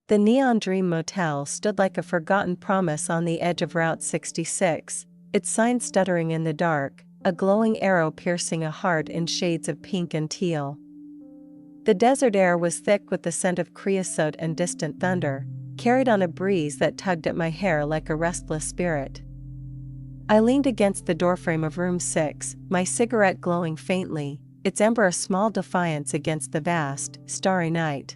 The Neon Dream Motel stood like a forgotten promise on the edge of Route 66, its sign stuttering in the dark, a glowing arrow piercing a heart in shades of pink and teal. The desert air was thick with the scent of creosote and distant thunder, carried on a breeze that tugged at my hair like a restless spirit. I leaned against the doorframe of room 6, my cigarette glowing faintly, its ember a small defiance against the vast, starry night.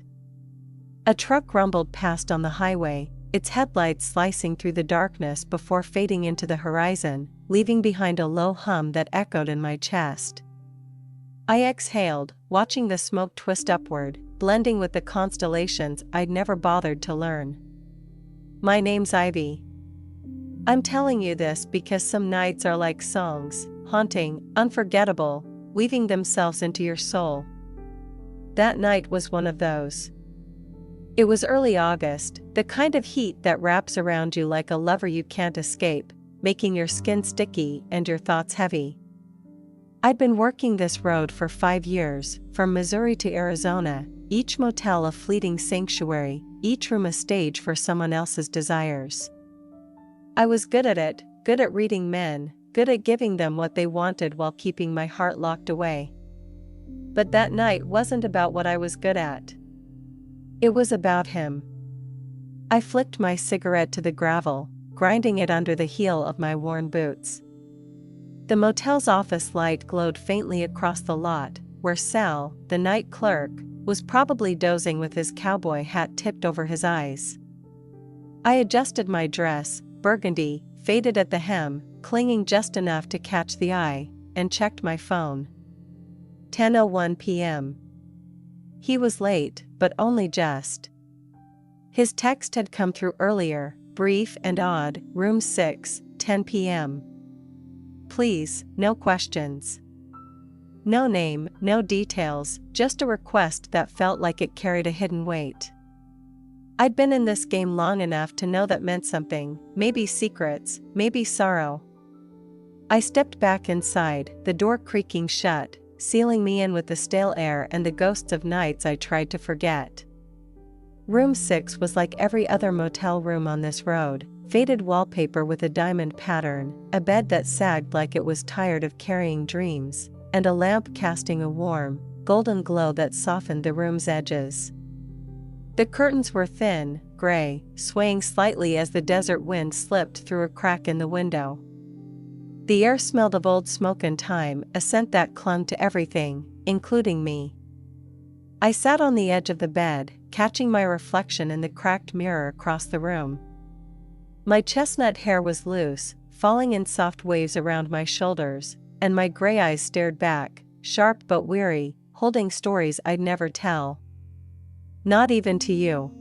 A truck rumbled past on the highway, its headlights slicing through the darkness before fading into the horizon, leaving behind a low hum that echoed in my chest. I exhaled, watching the smoke twist upward, blending with the constellations I'd never bothered to learn. My name's Ivy. I'm telling you this because some nights are like songs, haunting, unforgettable, weaving themselves into your soul. That night was one of those. It was early August, the kind of heat that wraps around you like a lover you can't escape, making your skin sticky and your thoughts heavy. I'd been working this road for 5 years, from Missouri to Arizona, each motel a fleeting sanctuary, each room a stage for someone else's desires. I was good at it, good at reading men, good at giving them what they wanted while keeping my heart locked away. But that night wasn't about what I was good at. It was about him. I flicked my cigarette to the gravel, grinding it under the heel of my worn boots. The motel's office light glowed faintly across the lot, where Sal, the night clerk, was probably dozing with his cowboy hat tipped over his eyes. I adjusted my dress, burgundy, faded at the hem, clinging just enough to catch the eye, and checked my phone. 10:01 p.m. He was late, but only just. His text had come through earlier, brief and odd, room 6, 10 p.m. Please, no questions. No name, no details, just a request that felt like it carried a hidden weight. I'd been in this game long enough to know that meant something, maybe secrets, maybe sorrow. I stepped back inside, the door creaking shut, sealing me in with the stale air and the ghosts of nights I tried to forget. Room 6 was like every other motel room on this road, faded wallpaper with a diamond pattern, a bed that sagged like it was tired of carrying dreams, and a lamp casting a warm, golden glow that softened the room's edges. The curtains were thin, gray, swaying slightly as the desert wind slipped through a crack in the window. The air smelled of old smoke and time, a scent that clung to everything, including me. I sat on the edge of the bed, catching my reflection in the cracked mirror across the room. My chestnut hair was loose, falling in soft waves around my shoulders, and my gray eyes stared back, sharp but weary, holding stories I'd never tell. Not even to you.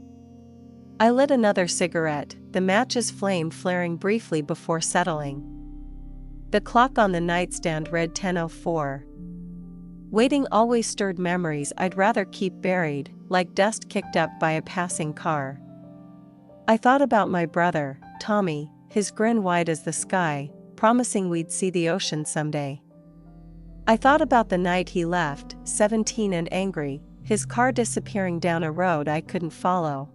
I lit another cigarette, the match's flame flaring briefly before settling. The clock on the nightstand read 10:04. Waiting always stirred memories I'd rather keep buried, like dust kicked up by a passing car. I thought about my brother, Tommy, his grin wide as the sky, promising we'd see the ocean someday. I thought about the night he left, 17 and angry, his car disappearing down a road I couldn't follow.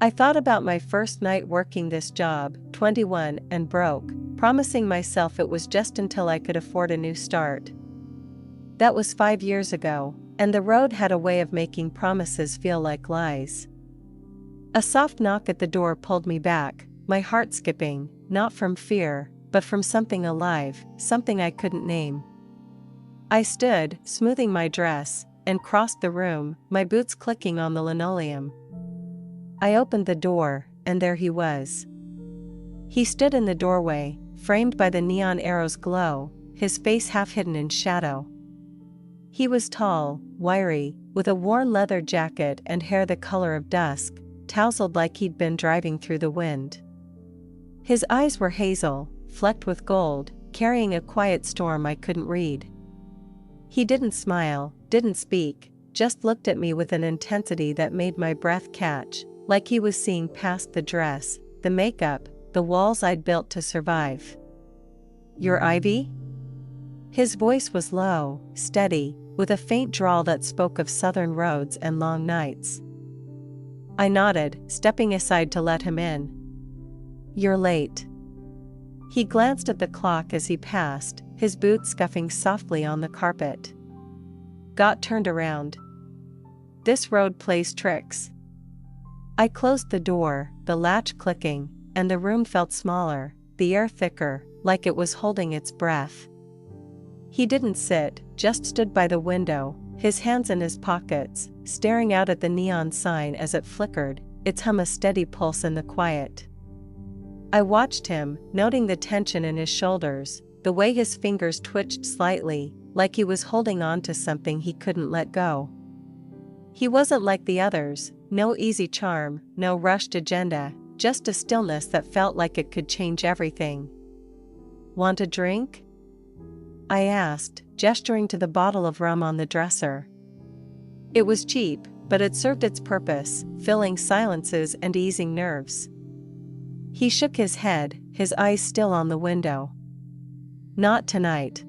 I thought about my first night working this job, 21 and broke, promising myself it was just until I could afford a new start. That was 5 years ago, and the road had a way of making promises feel like lies. A soft knock at the door pulled me back, my heart skipping, not from fear, but from something alive, something I couldn't name. I stood, smoothing my dress, and crossed the room, my boots clicking on the linoleum. I opened the door, and there he was. He stood in the doorway, framed by the neon arrow's glow, his face half hidden in shadow. He was tall, wiry, with a worn leather jacket and hair the color of dusk, tousled like he'd been driving through the wind. His eyes were hazel, flecked with gold, carrying a quiet storm I couldn't read. He didn't smile, didn't speak, just looked at me with an intensity that made my breath catch, like he was seeing past the dress, the makeup, the walls I'd built to survive. "You're Ivy?" His voice was low, steady, with a faint drawl that spoke of southern roads and long nights. I nodded, stepping aside to let him in. "You're late." He glanced at the clock as he passed, his boots scuffing softly on the carpet. Got turned around. This road plays tricks. I closed the door, the latch clicking, and the room felt smaller, the air thicker, like it was holding its breath. He didn't sit, just stood by the window, his hands in his pockets, staring out at the neon sign as it flickered, its hum a steady pulse in the quiet. I watched him, noting the tension in his shoulders, the way his fingers twitched slightly, like he was holding on to something he couldn't let go. He wasn't like the others, no easy charm, no rushed agenda, just a stillness that felt like it could change everything. "Want a drink?" I asked, gesturing to the bottle of rum on the dresser. It was cheap, but it served its purpose, filling silences and easing nerves. He shook his head, his eyes still on the window. "Not tonight."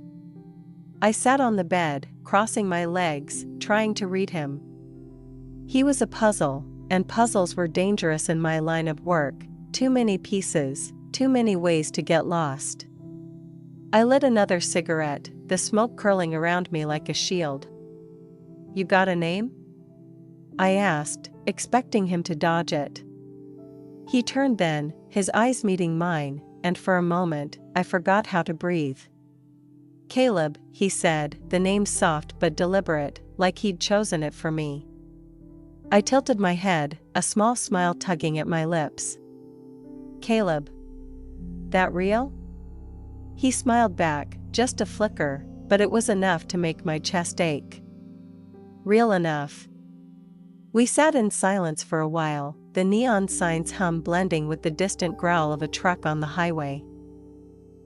I sat on the bed, crossing my legs, trying to read him. He was a puzzle, and puzzles were dangerous in my line of work, too many pieces, too many ways to get lost. I lit another cigarette, the smoke curling around me like a shield. "You got a name?" I asked, expecting him to dodge it. He turned then, his eyes meeting mine, and for a moment, I forgot how to breathe. "Caleb," he said, the name soft but deliberate, like he'd chosen it for me. I tilted my head, a small smile tugging at my lips. "Caleb. That real?" He smiled back, just a flicker, but it was enough to make my chest ache. "Real enough." We sat in silence for a while, the neon sign's hum blending with the distant growl of a truck on the highway.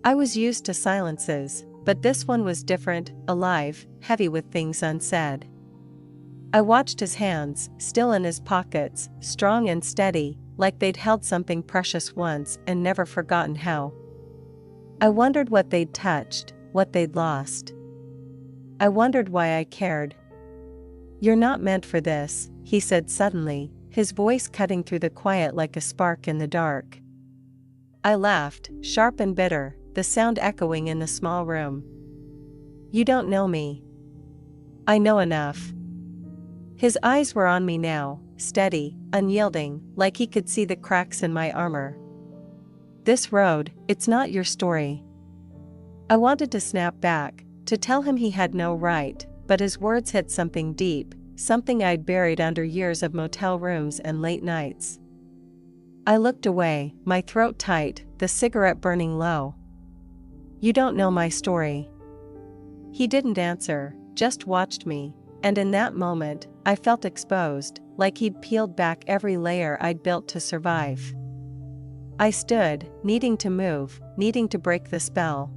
I was used to silences, but this one was different, alive, heavy with things unsaid. I watched his hands, still in his pockets, strong and steady, like they'd held something precious once and never forgotten how. I wondered what they'd touched, what they'd lost. I wondered why I cared. "You're not meant for this," he said suddenly, his voice cutting through the quiet like a spark in the dark. I laughed, sharp and bitter, the sound echoing in the small room. "You don't know me." "I know enough." His eyes were on me now, steady, unyielding, like he could see the cracks in my armor. "This road, it's not your story." I wanted to snap back, to tell him he had no right, but his words hit something deep, something I'd buried under years of motel rooms and late nights. I looked away, my throat tight, the cigarette burning low. "You don't know my story." He didn't answer, just watched me, and in that moment, I felt exposed, like he'd peeled back every layer I'd built to survive. I stood, needing to move, needing to break the spell.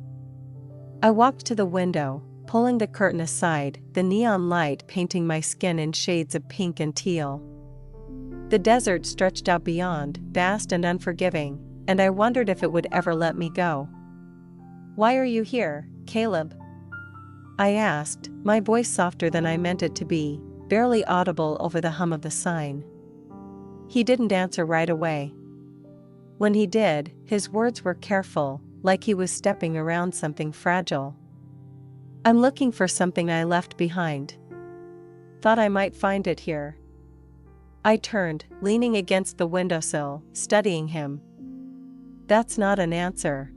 I walked to the window, pulling the curtain aside, the neon light painting my skin in shades of pink and teal. The desert stretched out beyond, vast and unforgiving, and I wondered if it would ever let me go. "Why are you here, Caleb?" I asked, my voice softer than I meant it to be, barely audible over the hum of the sign. He didn't answer right away. When he did, his words were careful, like he was stepping around something fragile. "I'm looking for something I left behind. Thought I might find it here." I turned, leaning against the windowsill, studying him. "That's not an answer."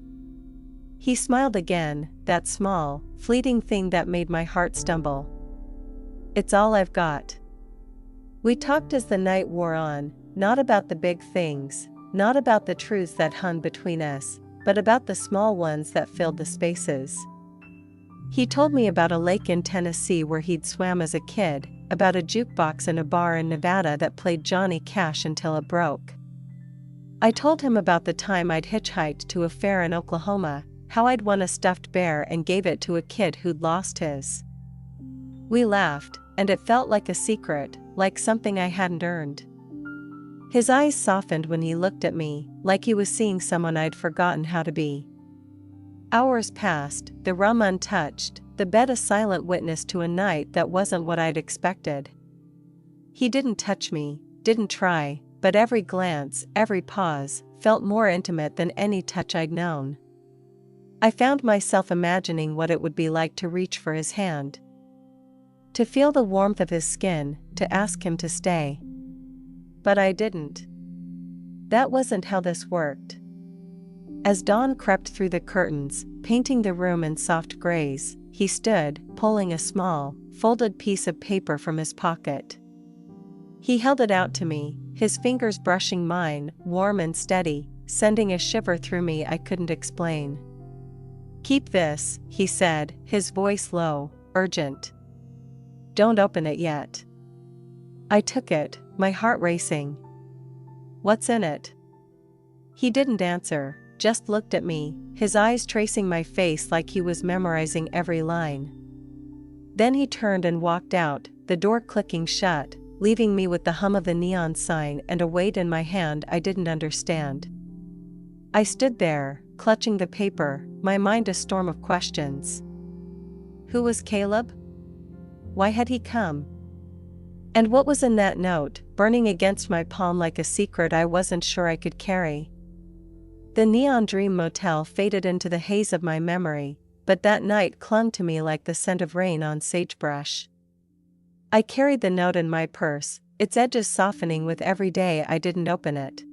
He smiled again, that small, fleeting thing that made my heart stumble. "It's all I've got." We talked as the night wore on, not about the big things, not about the truths that hung between us, but about the small ones that filled the spaces. He told me about a lake in Tennessee where he'd swam as a kid, about a jukebox in a bar in Nevada that played Johnny Cash until it broke. I told him about the time I'd hitchhiked to a fair in Oklahoma, how I'd won a stuffed bear and gave it to a kid who'd lost his. We laughed, and it felt like a secret, like something I hadn't earned. His eyes softened when he looked at me, like he was seeing someone I'd forgotten how to be. Hours passed, the rum untouched, the bed a silent witness to a night that wasn't what I'd expected. He didn't touch me, didn't try, but every glance, every pause, felt more intimate than any touch I'd known. I found myself imagining what it would be like to reach for his hand. To feel the warmth of his skin, to ask him to stay. But I didn't. That wasn't how this worked. As dawn crept through the curtains, painting the room in soft grays, he stood, pulling a small, folded piece of paper from his pocket. He held it out to me, his fingers brushing mine, warm and steady, sending a shiver through me I couldn't explain. "Keep this," he said, his voice low, urgent. "Don't open it yet." I took it, my heart racing. "What's in it?" He didn't answer, just looked at me, his eyes tracing my face like he was memorizing every line. Then he turned and walked out, the door clicking shut, leaving me with the hum of the neon sign and a weight in my hand I didn't understand. I stood there, clutching the paper, my mind a storm of questions. Who was Caleb? Why had he come? And what was in that note, burning against my palm like a secret I wasn't sure I could carry? The neon dream motel faded into the haze of my memory, but that night clung to me like the scent of rain on sagebrush. I carried the note in my purse, its edges softening with every day I didn't open it.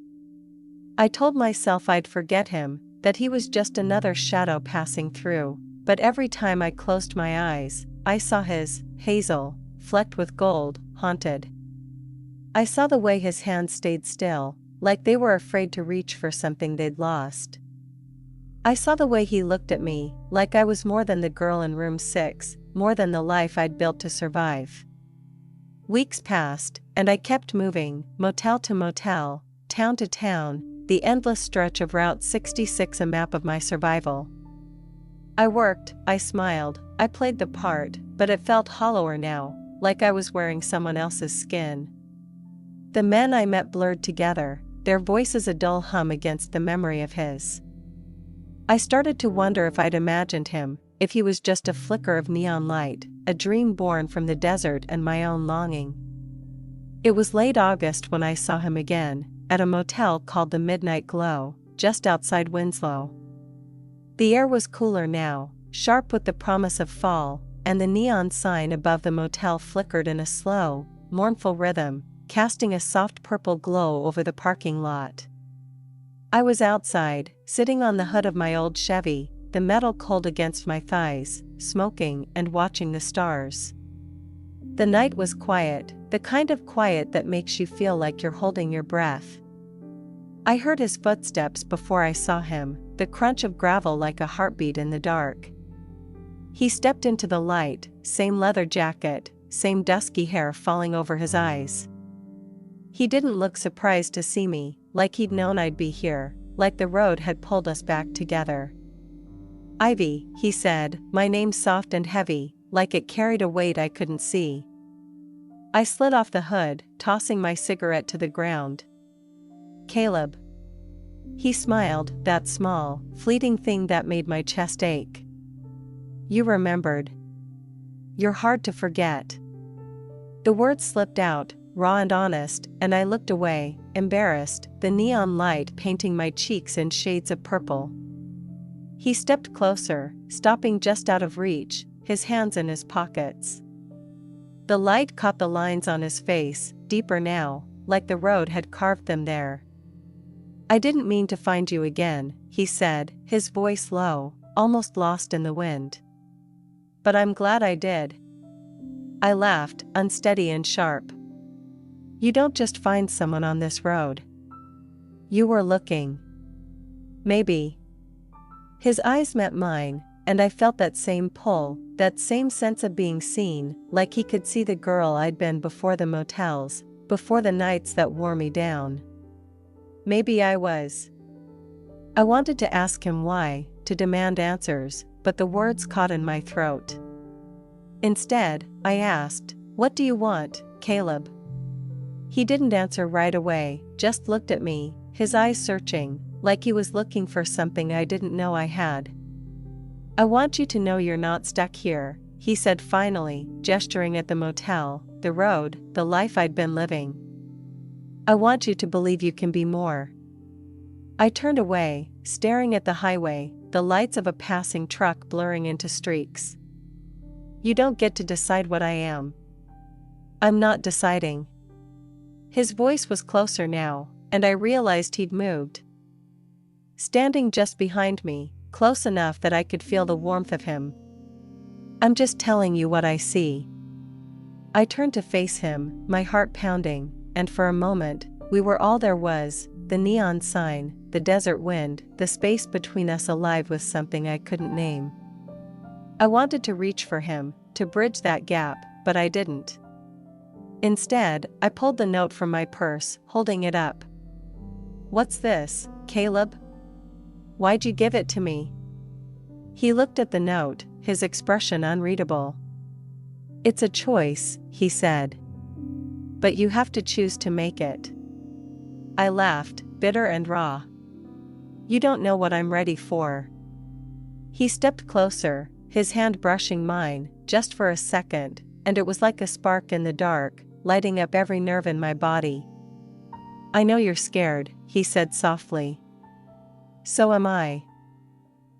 I told myself I'd forget him, that he was just another shadow passing through, but every time I closed my eyes, I saw his, hazel, flecked with gold, haunted. I saw the way his hands stayed still, like they were afraid to reach for something they'd lost. I saw the way he looked at me, like I was more than the girl in room 6, more than the life I'd built to survive. Weeks passed, and I kept moving, motel to motel, town to town, the endless stretch of Route 66 a map of my survival. I worked, I smiled, I played the part, but it felt hollower now, like I was wearing someone else's skin. The men I met blurred together, their voices a dull hum against the memory of his. I started to wonder if I'd imagined him, if he was just a flicker of neon light, a dream born from the desert and my own longing. It was late August when I saw him again, at a motel called the Midnight Glow, just outside Winslow. The air was cooler now, sharp with the promise of fall, and the neon sign above the motel flickered in a slow, mournful rhythm, casting a soft purple glow over the parking lot. I was outside, sitting on the hood of my old Chevy, the metal cold against my thighs, smoking and watching the stars. The night was quiet, the kind of quiet that makes you feel like you're holding your breath. I heard his footsteps before I saw him, the crunch of gravel like a heartbeat in the dark. He stepped into the light, same leather jacket, same dusky hair falling over his eyes. He didn't look surprised to see me, like he'd known I'd be here, like the road had pulled us back together. "Ivy," he said, my name soft and heavy, like it carried a weight I couldn't see. I slid off the hood, tossing my cigarette to the ground. "Caleb." He smiled, that small, fleeting thing that made my chest ache. "You remembered. You're hard to forget." The words slipped out, raw and honest, and I looked away, embarrassed, the neon light painting my cheeks in shades of purple. He stepped closer, stopping just out of reach, his hands in his pockets. The light caught the lines on his face, deeper now, like the road had carved them there. "I didn't mean to find you again," he said, his voice low, almost lost in the wind. "But I'm glad I did." I laughed, unsteady and sharp. "You don't just find someone on this road. You were looking. Maybe." His eyes met mine, and I felt that same pull, that same sense of being seen, like he could see the girl I'd been before the motels, before the nights that wore me down. Maybe I was. I wanted to ask him why, to demand answers, but the words caught in my throat. Instead, I asked, "What do you want, Caleb?" He didn't answer right away, just looked at me, his eyes searching, like he was looking for something I didn't know I had. "I want you to know you're not stuck here," he said finally, gesturing at the motel, the road, the life I'd been living. I want you to believe you can be more. I turned away, staring at the highway, the lights of a passing truck blurring into streaks. You don't get to decide what I am. I'm not deciding. His voice was closer now, and I realized he'd moved. Standing just behind me, close enough that I could feel the warmth of him. I'm just telling you what I see. I turned to face him, my heart pounding, and for a moment, we were all there was, the neon sign, the desert wind, the space between us alive with something I couldn't name. I wanted to reach for him, to bridge that gap, but I didn't. Instead, I pulled the note from my purse, holding it up. What's this, Caleb? Why'd you give it to me? He looked at the note, his expression unreadable. It's a choice, he said. But you have to choose to make it. I laughed, bitter and raw. You don't know what I'm ready for. He stepped closer, his hand brushing mine, just for a second, and it was like a spark in the dark, lighting up every nerve in my body. I know you're scared, he said softly. So am I.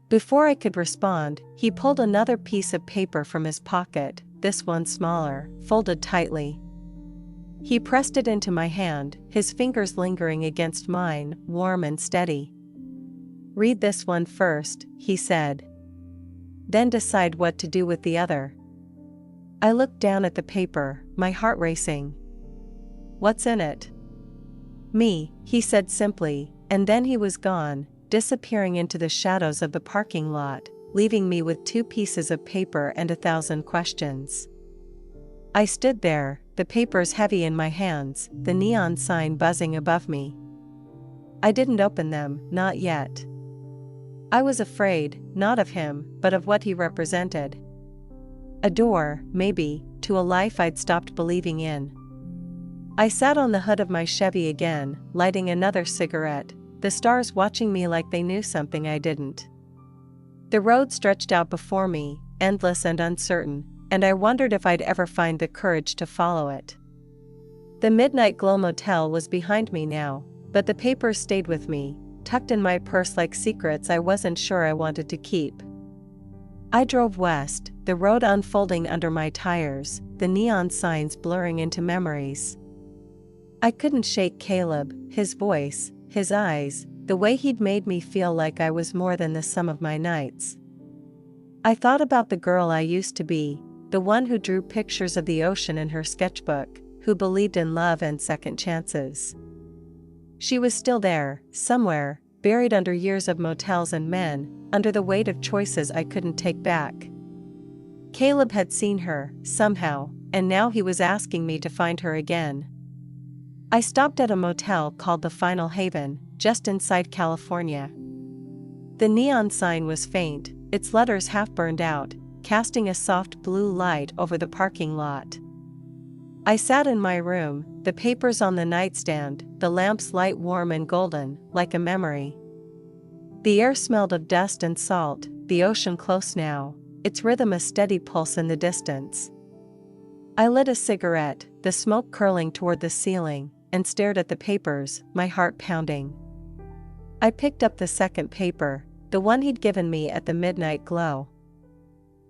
Before I could respond, he pulled another piece of paper from his pocket, this one smaller, folded tightly. He pressed it into my hand, his fingers lingering against mine, warm and steady. Read this one first, he said. Then decide what to do with the other. I looked down at the paper, my heart racing. What's in it? Me, he said simply, and then he was gone, disappearing into the shadows of the parking lot, leaving me with 2 pieces of paper and 1,000 questions. I stood there, the papers heavy in my hands, the neon sign buzzing above me. I didn't open them, not yet. I was afraid, not of him, but of what he represented. A door, maybe, to a life I'd stopped believing in. I sat on the hood of my Chevy again, lighting another cigarette, the stars watching me like they knew something I didn't. The road stretched out before me, endless and uncertain, and I wondered if I'd ever find the courage to follow it. The Midnight Glow Motel was behind me now, but the papers stayed with me, tucked in my purse like secrets I wasn't sure I wanted to keep. I drove west, the road unfolding under my tires, the neon signs blurring into memories. I couldn't shake Caleb, his voice, his eyes, the way he'd made me feel like I was more than the sum of my nights. I thought about the girl I used to be, the one who drew pictures of the ocean in her sketchbook, who believed in love and second chances. She was still there, somewhere, buried under years of motels and men, under the weight of choices I couldn't take back. Caleb had seen her, somehow, and now he was asking me to find her again. I stopped at a motel called the Final Haven, just inside California. The neon sign was faint, its letters half burned out, casting a soft blue light over the parking lot. I sat in my room, the papers on the nightstand, the lamp's light warm and golden, like a memory. The air smelled of dust and salt, the ocean close now, its rhythm a steady pulse in the distance. I lit a cigarette, the smoke curling toward the ceiling, and stared at the papers, my heart pounding. I picked up the second paper, the one he'd given me at the Midnight Glow.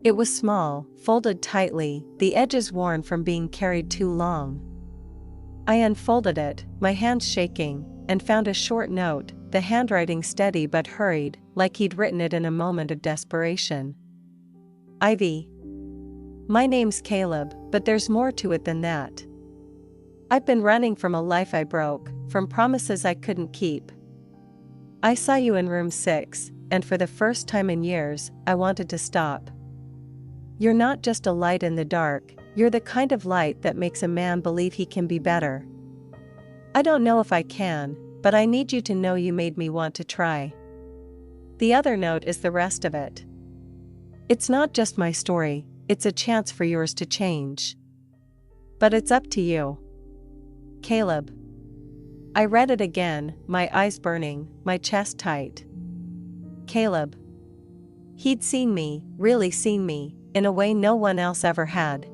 It was small, folded tightly, the edges worn from being carried too long. I unfolded it, my hands shaking, and found a short note, the handwriting steady but hurried, like he'd written it in a moment of desperation. Ivy. My name's Caleb, but there's more to it than that. I've been running from a life I broke, from promises I couldn't keep. I saw you in room 6, and for the first time in years, I wanted to stop. You're not just a light in the dark, you're the kind of light that makes a man believe he can be better. I don't know if I can, but I need you to know you made me want to try. The other note is the rest of it. It's not just my story, it's a chance for yours to change. But it's up to you. Caleb. I read it again, my eyes burning, my chest tight. Caleb. He'd seen me, really seen me, in a way no one else ever had.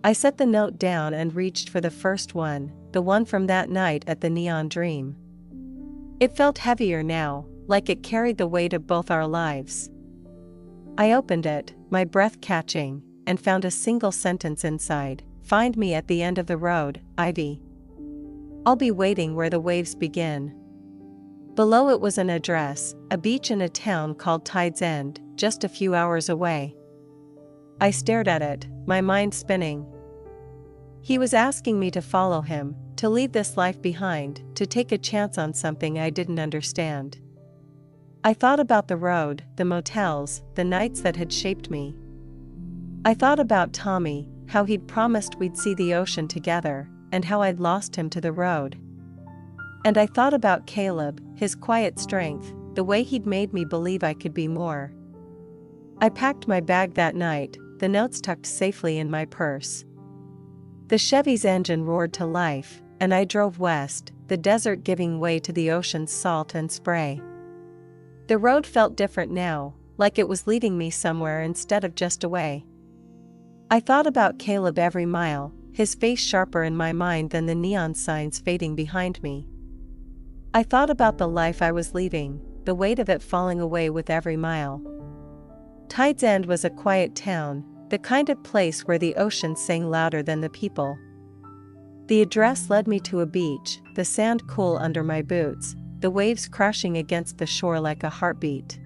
I set the note down and reached for the first one, the one from that night at the Neon Dream. It felt heavier now, like it carried the weight of both our lives. I opened it, my breath catching, and found a single sentence inside. Find me at the end of the road, Ivy. I'll be waiting where the waves begin. Below it was an address, a beach in a town called Tide's End, just a few hours away. I stared at it, my mind spinning. He was asking me to follow him, to leave this life behind, to take a chance on something I didn't understand. I thought about the road, the motels, the nights that had shaped me. I thought about Tommy, how he'd promised we'd see the ocean together, and how I'd lost him to the road. And I thought about Caleb, his quiet strength, the way he'd made me believe I could be more. I packed my bag that night, the notes tucked safely in my purse. The Chevy's engine roared to life, and I drove west, the desert giving way to the ocean's salt and spray. The road felt different now, like it was leading me somewhere instead of just away. I thought about Caleb every mile, his face sharper in my mind than the neon signs fading behind me. I thought about the life I was leaving, the weight of it falling away with every mile. Tide's End was a quiet town, the kind of place where the ocean sang louder than the people. The address led me to a beach, the sand cool under my boots, the waves crashing against the shore like a heartbeat.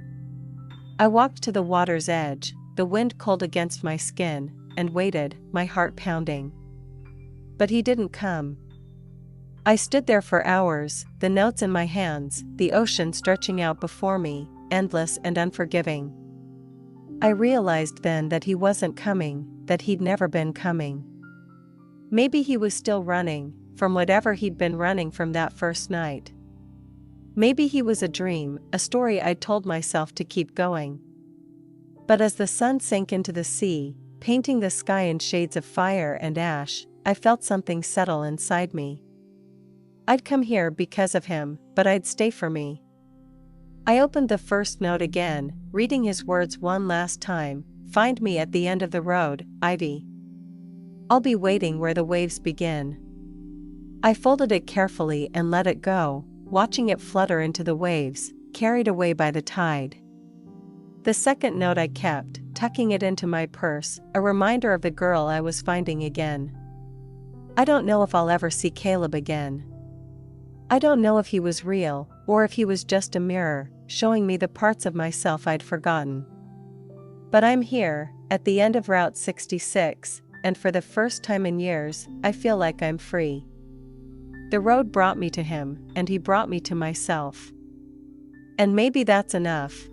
I walked to the water's edge, the wind cold against my skin, and waited, my heart pounding. But he didn't come. I stood there for hours, the notes in my hands, the ocean stretching out before me, endless and unforgiving. I realized then that he wasn't coming, that he'd never been coming. Maybe he was still running, from whatever he'd been running from that first night. Maybe he was a dream, a story I'd told myself to keep going. But as the sun sank into the sea, painting the sky in shades of fire and ash, I felt something settle inside me. I'd come here because of him, but I'd stay for me. I opened the first note again, reading his words one last time. Find me at the end of the road, Ivy. I'll be waiting where the waves begin. I folded it carefully and let it go, watching it flutter into the waves, carried away by the tide. The second note I kept, tucking it into my purse, a reminder of the girl I was finding again. I don't know if I'll ever see Caleb again. I don't know if he was real, or if he was just a mirror, showing me the parts of myself I'd forgotten. But I'm here, at the end of Route 66, and for the first time in years, I feel like I'm free. The road brought me to him, and he brought me to myself. And maybe that's enough.